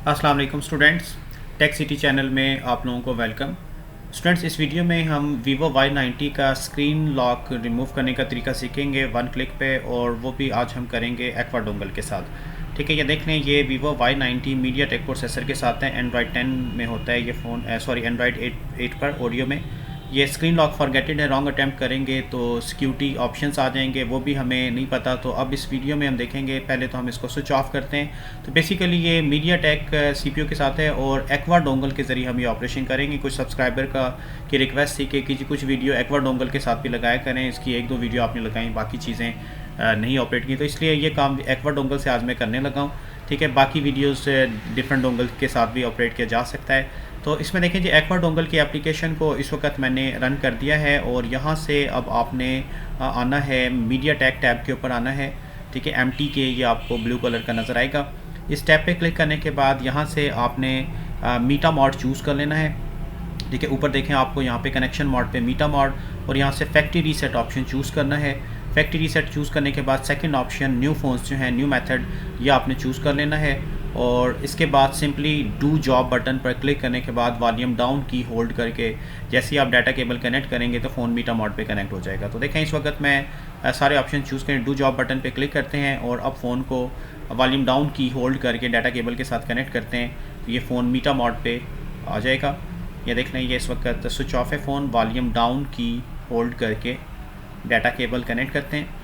अस्सलाम वालेकुम students, tech city channel में आप लोगों को वेलकम। स्टूडेंट्स, इस वीडियो में हम वीवो Y90 का स्क्रीन लॉक रिमूव करने का तरीका सीखेंगे वन क्लिक पे, और वो भी आज हम करेंगे एक्वा डोंगल के साथ। ठीक है, ये देख लें, ये वीवो Y90 मीडियाटेक प्रोसेसर के साथ है। एंड्रॉयड 10 में होता है ये फ़ोन, एंड्रॉयड 8 पर ऑडियो में। ये स्क्रीन लॉक फॉरगेटेड है, रॉन्ग अटैम्प्ट करेंगे तो सिक्योरिटी ऑप्शंस आ जाएंगे, वो भी हमें नहीं पता। तो अब इस वीडियो में हम देखेंगे, पहले तो हम इसको स्विच ऑफ करते हैं। तो बेसिकली ये मीडियाटेक सीपीयू के साथ है और एक्वा डोंगल के ज़रिए हम ये ऑपरेशन करेंगे। कुछ सब्सक्राइबर की रिक्वेस्ट थी कि कुछ वीडियो एक्वा डोंगल के साथ भी लगाया करें। इसकी एक दो वीडियो आपने लगाई, बाकी चीज़ें नहीं ऑपरेट की, तो इसलिए ये काम एक्वा डोंगल से आज मैं करने लगा हूँ। ठीक है, बाकी वीडियोस डिफरेंट डोंगल के साथ भी ऑपरेट किया जा सकता है। तो इसमें देखें जी, एक्वा डोंगल की एप्लीकेशन को इस वक्त मैंने रन कर दिया है, और यहाँ से अब आपने आना है मीडियाटेक टैब के ऊपर आना है। ठीक है, MT के ये आपको ब्लू कलर का नज़र आएगा। इस टैब पे क्लिक करने के बाद यहाँ से आपने मीटा मॉड चूज़ कर लेना है। ठीक है, ऊपर देखें आपको यहाँ पे कनेक्शन मॉड पे मीटा मॉड, और यहाँ से फैक्ट्री रीसेट ऑप्शन चूज़ करना है। फैक्ट्री रीसेट चूज़ करने के बाद सेकंड ऑप्शन न्यू फ़ोन्स जो हैं, न्यू मेथड, ये आपने चूज़ कर लेना है। और इसके बाद सिंपली डू जॉब बटन पर क्लिक करने के बाद वॉल्यूम डाउन की होल्ड करके जैसे ही आप डाटा केबल कनेक्ट करेंगे तो फ़ोन मीटा मॉड पे कनेक्ट हो जाएगा। तो देखें, इस वक्त मैं सारे ऑप्शन चूज़ करें, डू जॉब बटन पे क्लिक करते हैं और अब फ़ोन को वॉल्यूम डाउन की होल्ड करके डाटा केबल के साथ कनेक्ट करते हैं, तो ये फ़ोन मीटा मॉड पे आ जाएगा। ये देख लें, ये इस वक्त स्विच ऑफ है फ़ोन। वॉल्यूम डाउन की होल्ड करके डाटा केबल कनेक्ट करते हैं।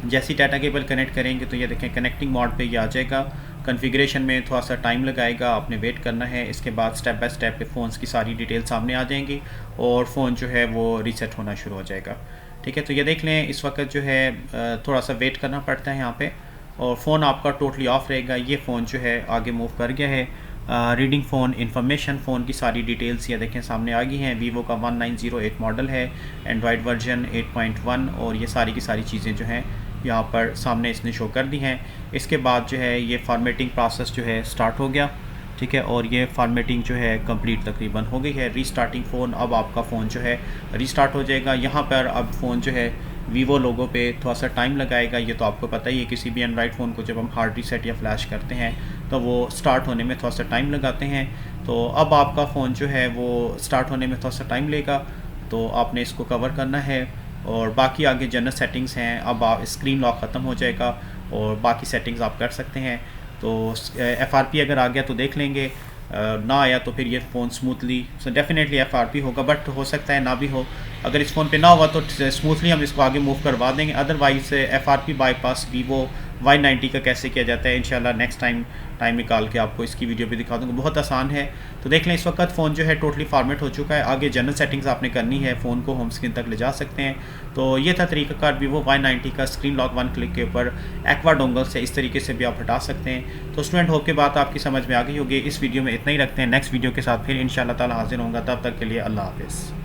जैसे ही डाटा केबल कनेक्ट करेंगे तो ये देखें कनेक्टिंग मोड पे ये आ जाएगा। कॉन्फ़िगरेशन में थोड़ा सा टाइम लगाएगा, आपने वेट करना है। इसके बाद स्टेप बाय स्टेप पे फ़ोन्स की सारी डिटेल सामने आ जाएंगी और फ़ोन जो है वो रीसेट होना शुरू हो जाएगा। ठीक है, तो ये देख लें, इस वक्त जो है थोड़ा सा वेट करना पड़ता है यहाँ पे, और फ़ोन आपका टोटली ऑफ रहेगा। ये फ़ोन जो है आगे मूव कर गया है। रीडिंग फ़ोन इन्फॉर्मेशन, फ़ोन की सारी डिटेल्स ये देखें सामने आ गई हैं। वीवो का 1908 मॉडल है, एंड्रॉयड वर्जन 8.1, और ये सारी की सारी चीज़ें जो हैं यहाँ पर सामने इसने शो कर दी हैं। इसके बाद जो है ये फॉर्मेटिंग प्रोसेस जो है स्टार्ट हो गया। ठीक है, और ये फॉर्मेटिंग जो है कंप्लीट तकरीबन हो गई है। रीस्टार्टिंग फ़ोन, अब आपका फ़ोन जो है रीस्टार्ट हो जाएगा। यहाँ पर अब फ़ोन जो है वीवो लोगो पे थोड़ा सा टाइम लगाएगा, ये तो आपको पता ही है। किसी भी एंड्रॉयड फ़ोन को जब हम हार्ड रीसेट या फ्लैश करते हैं तो वो स्टार्ट होने में थोड़ा सा टाइम लगाते हैं। तो अब आपका फ़ोन जो है वो स्टार्ट होने में थोड़ा सा टाइम लेगा, तो आपने इसको कवर करना है। और बाकी आगे जनरल सेटिंग्स हैं, अब आप स्क्रीन लॉक ख़त्म हो जाएगा और बाकी सेटिंग्स आप कर सकते हैं। तो FRP अगर आ गया तो देख लेंगे, ना आया तो फिर ये फ़ोन स्मूथली, डेफिनेटली FRP होगा, बट हो सकता है ना भी हो। अगर इस फ़ोन पे ना हुआ तो स्मूथली हम इसको आगे मूव करवा देंगे। Otherwise FRP bypass Vivo Y90 का कैसे किया जाता है, इंशाल्लाह नेक्स्ट टाइम निकाल के आपको इसकी वीडियो भी दिखा दूँगा, बहुत आसान है। तो देख लें, इस वक्त फ़ोन जो है टोटली फॉर्मेट हो चुका है। आगे जनरल सेटिंग्स आपने करनी है, फ़ोन को होम स्क्रीन तक ले जा सकते हैं। तो ये था तरीक़ाकार वीवो Y90 का स्क्रीन लॉक वन क्लिक के ऊपर एक्वा डोंगल से इस तरीके से भी आप हटा सकते हैं। तो स्टूडेंट, होप के बात आपकी समझ में आ गई होगी। इस वीडियो में इतना ही रखते हैं, नेक्स्ट वीडियो के साथ फिर इंशाल्लाह ताला हाज़िर होऊंगा। तब तक के लिए अल्लाह हाफ़िज़।